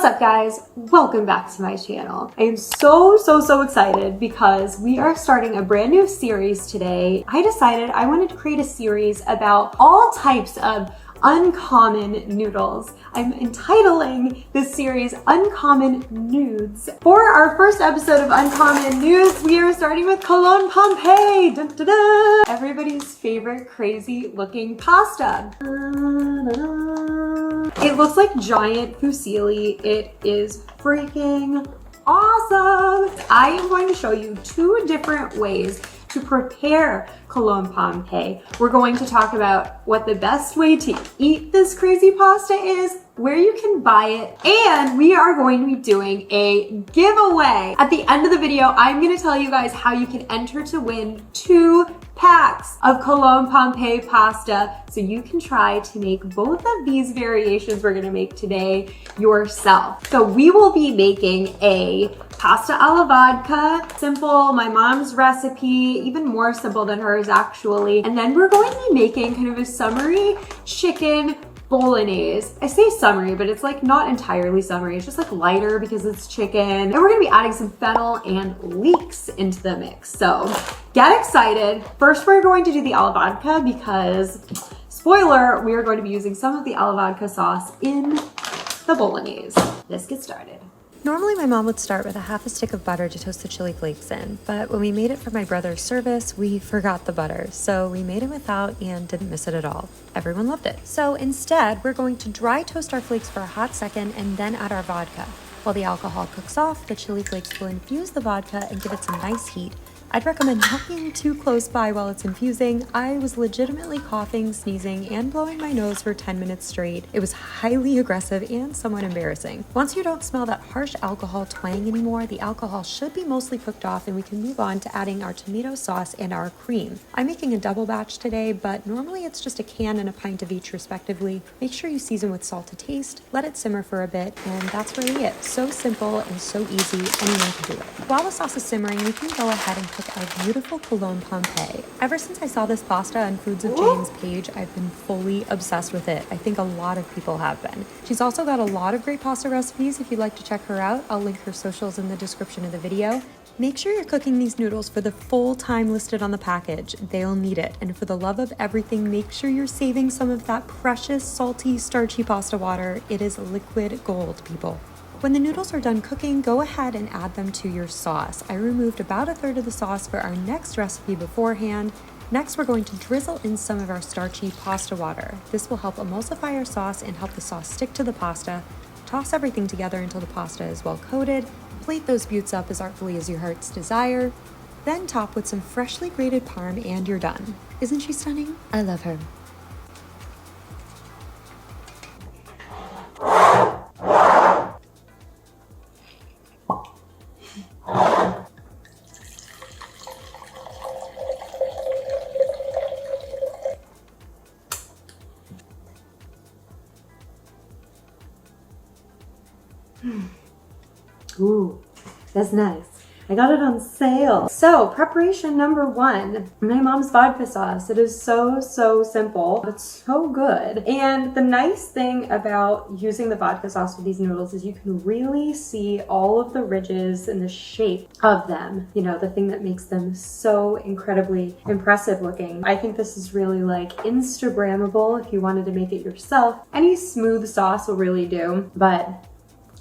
What's up guys? Welcome back to my channel. I am so excited because we are starting a brand new series today. I decided I wanted to create a series about all types of uncommon noodles. I'm entitling this series Uncommon Noods. For our first episode of Uncommon Noods, we are starting with Colonne Pompeii. Dun, dun, dun. Everybody's favorite crazy looking pasta. It looks like giant fusilli. It is freaking awesome. I am going to show you two different ways to prepare Colonne Pompeii. We're going to talk about what the best way to eat this crazy pasta is, where you can buy it, and we are going to be doing a giveaway. At the end of the video, I'm gonna tell you guys how you can enter to win 2 packs of Colonne Pompeii pasta so you can try to make both of these variations we're gonna make today yourself. So we will be making a pasta alla vodka, simple, my mom's recipe, even more simple than hers actually. And then we're going to be making kind of a summery chicken bolognese. I say summery, but it's like not entirely summery. It's just like lighter because it's chicken. And we're gonna be adding some fennel and leeks into the mix. So get excited. First, we're going to do the alla vodka because, spoiler, we are going to be using some of the alla vodka sauce in the bolognese. Let's get started. Normally my mom would start with a half a stick of butter to toast the chili flakes in, but when we made it for my brother's service, we forgot the butter. So we made it without and didn't miss it at all. Everyone loved it. So instead, we're going to dry toast our flakes for a hot second and then add our vodka. While the alcohol cooks off, the chili flakes will infuse the vodka and give it some nice heat. I'd recommend not being too close by while it's infusing. I was legitimately coughing, sneezing, and blowing my nose for 10 minutes straight. It was highly aggressive and somewhat embarrassing. Once you don't smell that harsh alcohol twang anymore, the alcohol should be mostly cooked off and we can move on to adding our tomato sauce and our cream. I'm making a double batch today, but normally it's just a can and a pint of each respectively. Make sure you season with salt to taste, let it simmer for a bit, and that's really it. So simple and so easy, anyone can do it. While the sauce is simmering, we can go ahead and cook our beautiful Colonne Pompeii. Ever since I saw this pasta on Foods of Jane's page, I've been fully obsessed with it. I think a lot of people have been. She's also got a lot of great pasta recipes if you'd like to check her out. I'll link her socials in the description of the video. Make sure you're cooking these noodles for the full time listed on the package. They'll need it. And for the love of everything, make sure you're saving some of that precious, salty, starchy pasta water. It is liquid gold, people. When the noodles are done cooking, go ahead and add them to your sauce. I removed about 1/3 of the sauce for our next recipe beforehand. Next, we're going to drizzle in some of our starchy pasta water. This will help emulsify our sauce and help the sauce stick to the pasta. Toss everything together until the pasta is well coated. Plate those buttes up as artfully as your heart's desire. Then top with some freshly grated parm and you're done. Isn't she stunning? I love her. Ooh, that's nice. I got it on sale. So preparation number 1, my mom's vodka sauce. It is so simple, but so good. And the nice thing about using the vodka sauce with these noodles is you can really see all of the ridges and the shape of them. You know, the thing that makes them so incredibly impressive looking. I think this is really like Instagrammable if you wanted to make it yourself. Any smooth sauce will really do, but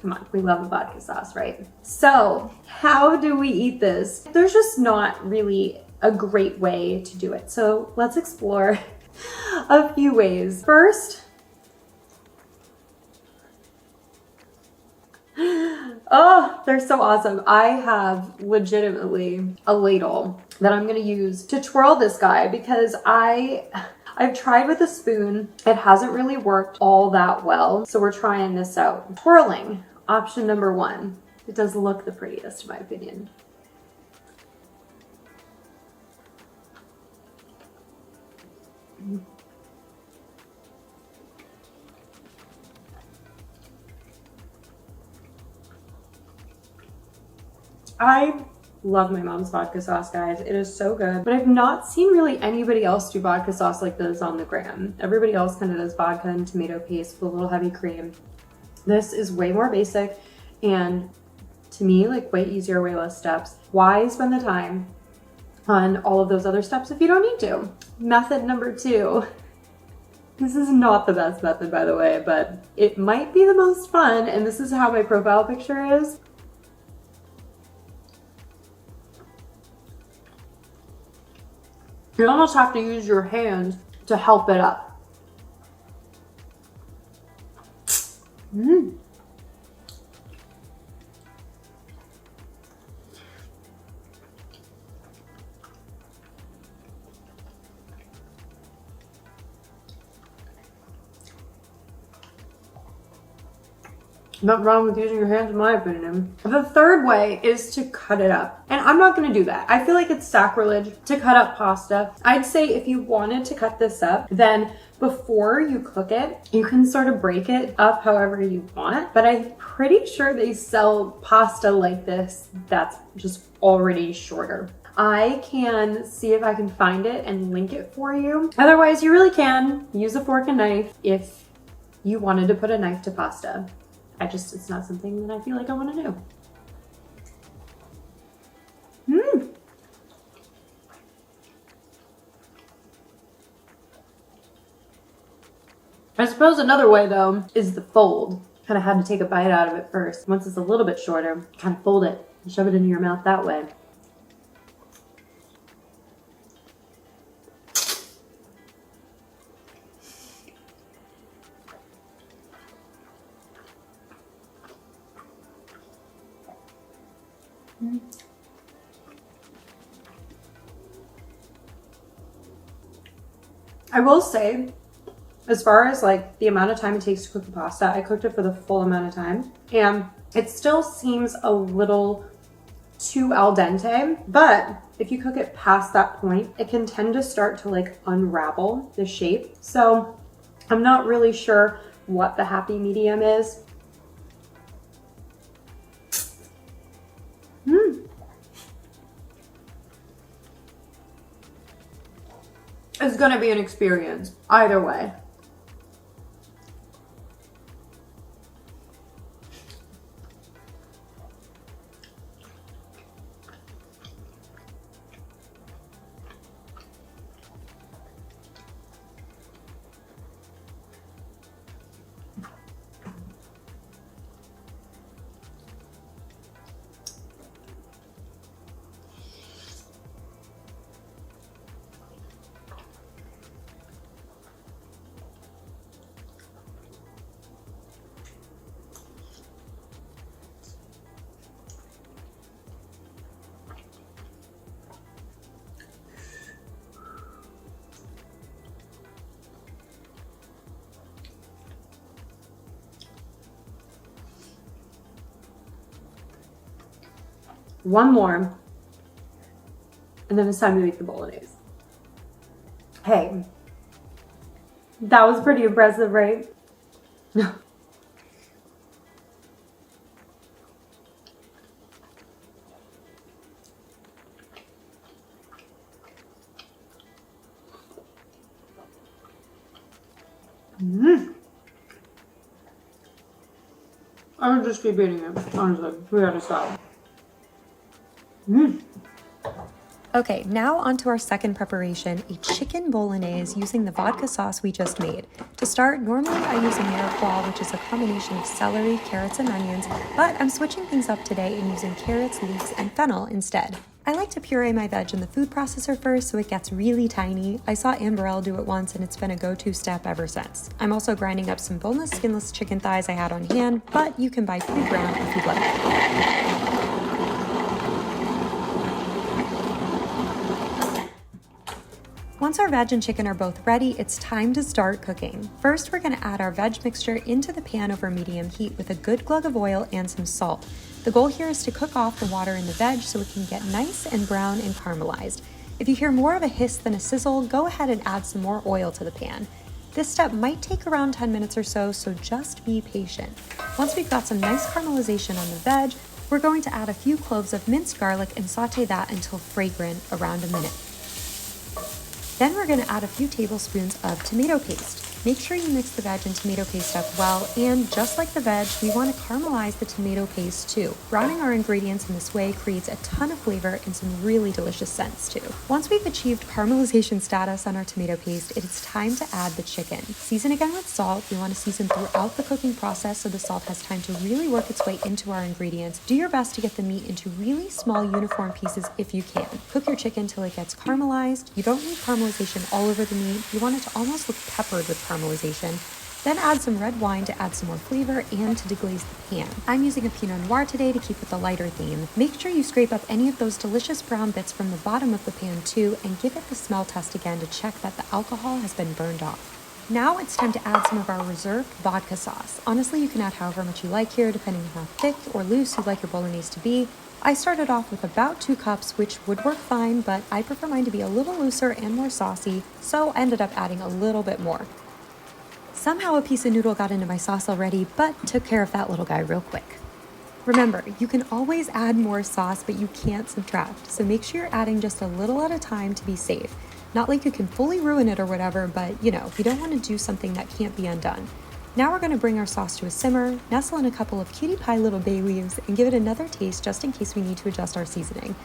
come on, we love a vodka sauce, right? So how do we eat this? There's just not really a great way to do it. So let's explore a few ways. First, oh, they're so awesome. I have legitimately a ladle that I'm gonna use to twirl this guy because I've tried with a spoon. It hasn't really worked all that well. So we're trying this out. Twirling, option number 1. It does look the prettiest in my opinion. I love my mom's vodka sauce, guys. It is so good. But I've not seen really anybody else do vodka sauce like this on the gram. Everybody else kind of does vodka and tomato paste with a little heavy cream. This is way more basic and to me, like way easier, way less steps. Why spend the time on all of those other steps if you don't need to? Method number 2. This is not the best method, by the way, but it might be the most fun, and this is how my profile picture is. You almost have to use your hands to help it up. Nothing wrong with using your hands in my opinion. The third way is to cut it up. And I'm not gonna do that. I feel like it's sacrilege to cut up pasta. I'd say if you wanted to cut this up, then before you cook it, you can sort of break it up however you want. But I'm pretty sure they sell pasta like this that's just already shorter. I can see if I can find it and link it for you. Otherwise, you really can use a fork and knife if you wanted to put a knife to pasta. It's not something that I feel like I want to do. I suppose another way though is the fold. Kind of had to take a bite out of it first. Once it's a little bit shorter, kind of fold it and shove it into your mouth that way. I will say, as far as like the amount of time it takes to cook the pasta, I cooked it for the full amount of time and it still seems a little too al dente, but if you cook it past that point, it can tend to start to like unravel the shape. So I'm not really sure what the happy medium is. It's gonna be an experience, either way. One more, and then it's time to make the bolognese. Hey, that was pretty impressive, right? I would just keep eating it, honestly. We gotta stop. Okay, now onto our second preparation, a chicken bolognese using the vodka sauce we just made. To start, normally I use a mirepoix, which is a combination of celery, carrots, and onions, but I'm switching things up today and using carrots, leeks, and fennel instead. I like to puree my veg in the food processor first so it gets really tiny. I saw Amberelle do it once and it's been a go-to step ever since. I'm also grinding up some boneless, skinless chicken thighs I had on hand, but you can buy pre-ground if you'd like. Once our veg and chicken are both ready, it's time to start cooking. First, we're gonna add our veg mixture into the pan over medium heat with a good glug of oil and some salt. The goal here is to cook off the water in the veg so it can get nice and brown and caramelized. If you hear more of a hiss than a sizzle, go ahead and add some more oil to the pan. This step might take around 10 minutes or so, so just be patient. Once we've got some nice caramelization on the veg, we're going to add a few cloves of minced garlic and saute that until fragrant, around a minute. Then we're going to add a few tablespoons of tomato paste. Make sure you mix the veg and tomato paste up well, and just like the veg, we want to caramelize the tomato paste too. Browning our ingredients in this way creates a ton of flavor and some really delicious scents too. Once we've achieved caramelization status on our tomato paste, it is time to add the chicken. Season again with salt. We want to season throughout the cooking process so the salt has time to really work its way into our ingredients. Do your best to get the meat into really small uniform pieces if you can. Cook your chicken till it gets caramelized. You don't need caramelization all over the meat. You want it to almost look peppered with caramelization. Then add some red wine to add some more flavor and to deglaze the pan. I'm using a Pinot Noir today to keep with the lighter theme. Make sure you scrape up any of those delicious brown bits from the bottom of the pan too, and give it the smell test again to check that the alcohol has been burned off. Now it's time to add some of our reserved vodka sauce. Honestly, you can add however much you like here, depending on how thick or loose you'd like your bolognese to be. I started off with about 2 cups, which would work fine, but I prefer mine to be a little looser and more saucy, so I ended up adding a little bit more. Somehow a piece of noodle got into my sauce already, but took care of that little guy real quick. Remember, you can always add more sauce, but you can't subtract, so make sure you're adding just a little at a time to be safe. Not like you can fully ruin it or whatever, but you don't want to do something that can't be undone. Now we're going to bring our sauce to a simmer, nestle in a couple of cutie pie little bay leaves, and give it another taste just in case we need to adjust our seasoning.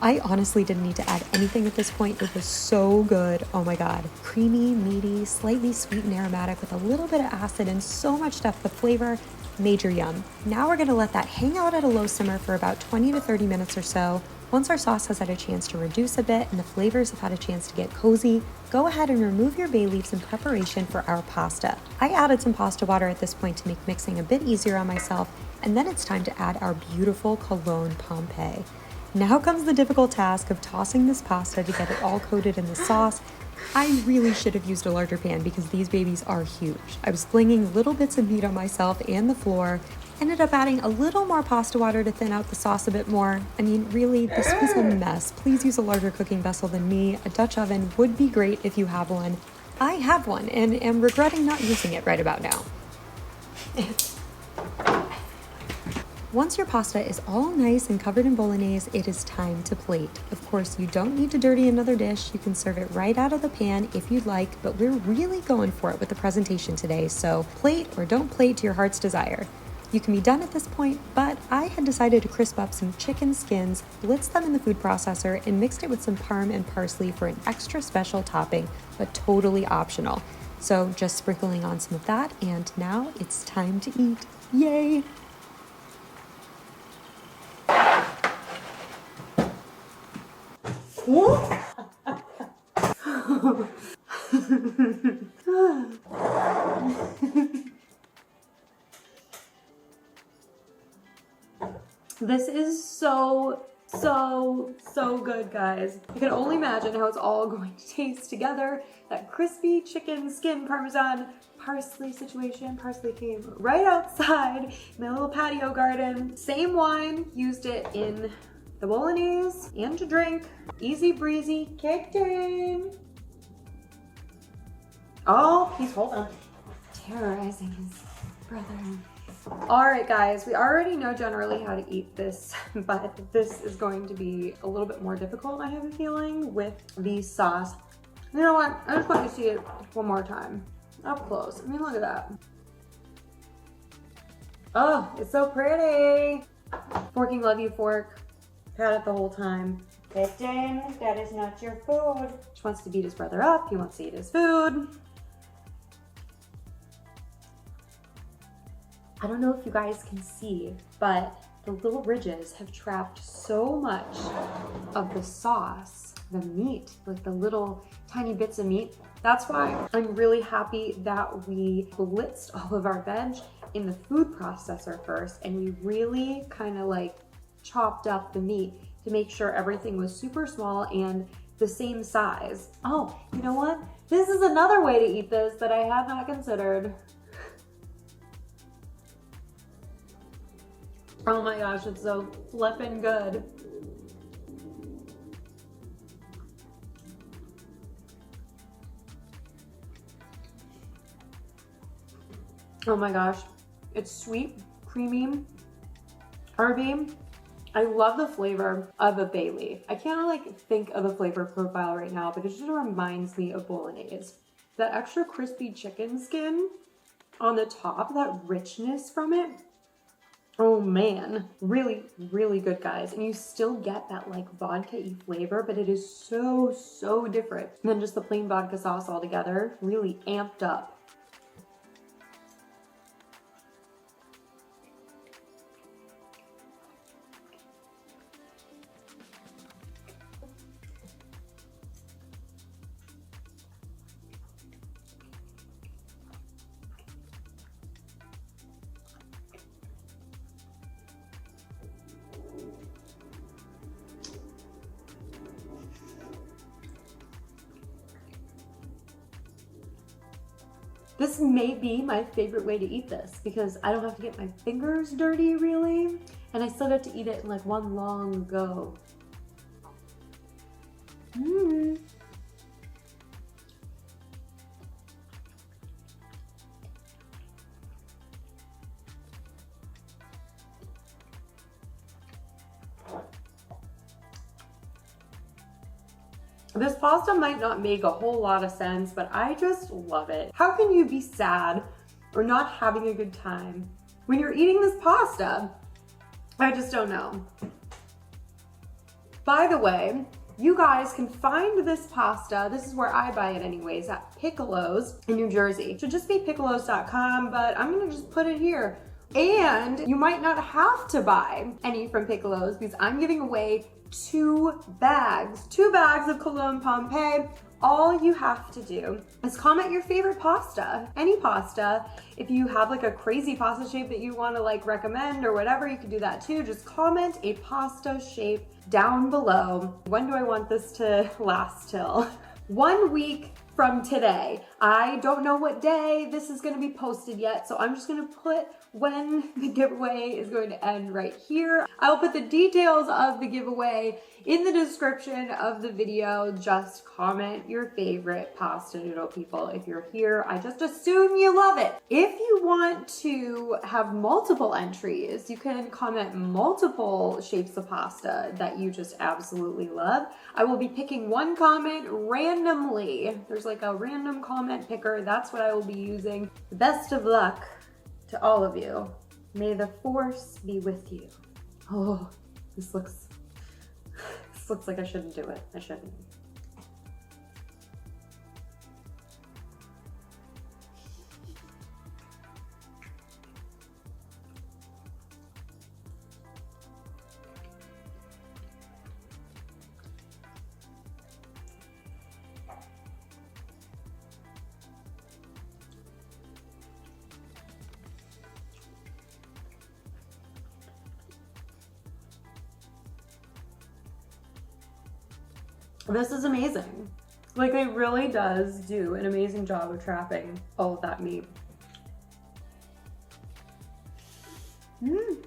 I honestly didn't need to add anything at this point. It was so good. Oh my God. Creamy, meaty, slightly sweet and aromatic with a little bit of acid and so much depth of flavor. Major yum. Now we're going to let that hang out at a low simmer for about 20 to 30 minutes or so. Once our sauce has had a chance to reduce a bit and the flavors have had a chance to get cozy, go ahead and remove your bay leaves in preparation for our pasta. I added some pasta water at this point to make mixing a bit easier on myself, and then it's time to add our beautiful Colonne Pompeii. Now comes the difficult task of tossing this pasta to get it all coated in the sauce. I really should have used a larger pan because these babies are huge. I was flinging little bits of meat on myself and the floor. Ended up adding a little more pasta water to thin out the sauce a bit more. I mean, really, this was a mess. Please use a larger cooking vessel than me. A Dutch oven would be great if you have one. I have one and am regretting not using it right about now. Once your pasta is all nice and covered in bolognese, it is time to plate. Of course, you don't need to dirty another dish. You can serve it right out of the pan if you'd like, but we're really going for it with the presentation today, so plate or don't plate to your heart's desire. You can be done at this point, but I had decided to crisp up some chicken skins, blitzed them in the food processor, and mixed it with some parm and parsley for an extra special topping, but totally optional. So just sprinkling on some of that, and now it's time to eat. Yay! This is so good, guys. I can only imagine how it's all going to taste together. That crispy chicken skin parmesan parsley situation. Parsley came right outside in my little patio garden. Same wine, used it in the bolognese and to drink. Easy breezy, kicked in. Oh, he's holding, terrorizing his brother. All right, guys, we already know generally how to eat this, but this is going to be a little bit more difficult, I have a feeling, with the sauce. You know what? I just want to see it one more time. Up close. I mean, look at that. Oh, it's so pretty. Forking love you, fork. Had it the whole time. Kristen, that is not your food. She wants to beat his brother up. He wants to eat his food. I don't know if you guys can see, but the little ridges have trapped so much of the sauce, the meat, like the little tiny bits of meat. That's why I'm really happy that we blitzed all of our veg in the food processor first, and we really kind of like chopped up the meat to make sure everything was super small and the same size. Oh, you know what? This is another way to eat this that I had not considered. Oh my gosh, it's so flippin' good. Oh my gosh, it's sweet, creamy, herby. I love the flavor of a bay leaf. I can't like think of a flavor profile right now, but it just reminds me of bolognese. that extra crispy chicken skin on the top, that richness from it. Oh man, really, really good, guys. And you still get that like vodka-y flavor, but it is so, so different than just the plain vodka sauce altogether. Really amped up. This may be my favorite way to eat this because I don't have to get my fingers dirty really, and I still get to eat it in like one long go. Mmm. This pasta might not make a whole lot of sense, but I just love it. How can you be sad or not having a good time when you're eating this pasta? I just don't know. By the way, you guys can find this pasta, this is where I buy it anyways, at Piccolo's in New Jersey. It should just be piccolos.com, but I'm gonna just put it here. And you might not have to buy any from Piccolo's because I'm giving away 2 bags of Colonne Pompeii. All you have to do is comment your favorite pasta, any pasta. If you have like a crazy pasta shape that you want to like recommend or whatever, you can do that too. Just comment a pasta shape down below. When do I want this to last till? 1 week from today. I don't know what day this is going to be posted yet, so I'm just going to put when the giveaway is going to end right here. I'll put the details of the giveaway in the description of the video. Just comment your favorite pasta noodle, people. If you're here, I just assume you love it. If you want to have multiple entries, you can comment multiple shapes of pasta that you just absolutely love. I will be picking one comment randomly. There's like a random comment picker. That's what I will be using. Best of luck to all of you. May the force be with you. Oh, this looks like I shouldn't do it. I shouldn't. This is amazing. Like, it really does do an amazing job of trapping all of that meat. Mmm.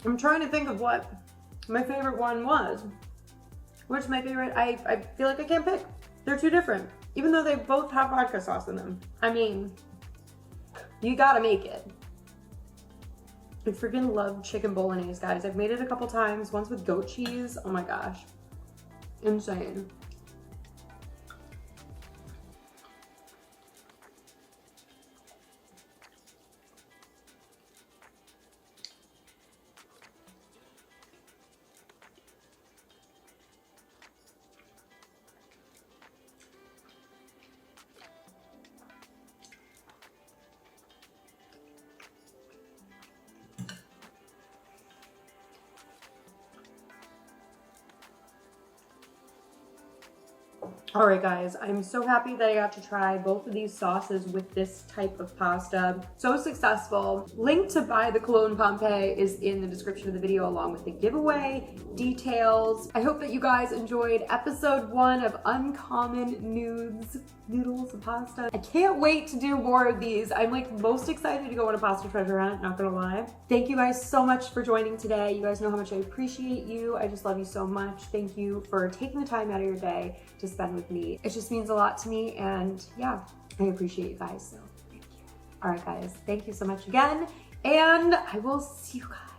I'm trying to think of what my favorite one was. Which my favorite, I feel like I can't pick. They're too different, even though they both have vodka sauce in them. I mean, you gotta make it. I freaking love chicken bolognese, guys. I've made it a couple times, once with goat cheese. Oh my gosh, insane. All right, guys, I'm so happy that I got to try both of these sauces with this type of pasta. So successful. Link to buy the Colonne Pompeii is in the description of the video along with the giveaway details. I hope that you guys enjoyed episode 1 of Uncommon Noods, noodles and pasta. I can't wait to do more of these. I'm like most excited to go on a pasta treasure hunt, not gonna lie. Thank you guys so much for joining today. You guys know how much I appreciate you. I just love you so much. Thank you for taking the time out of your day to spend with me. It just means a lot to me, and yeah, I appreciate you guys, so thank you. All right, guys, thank you so much again, and I will see you guys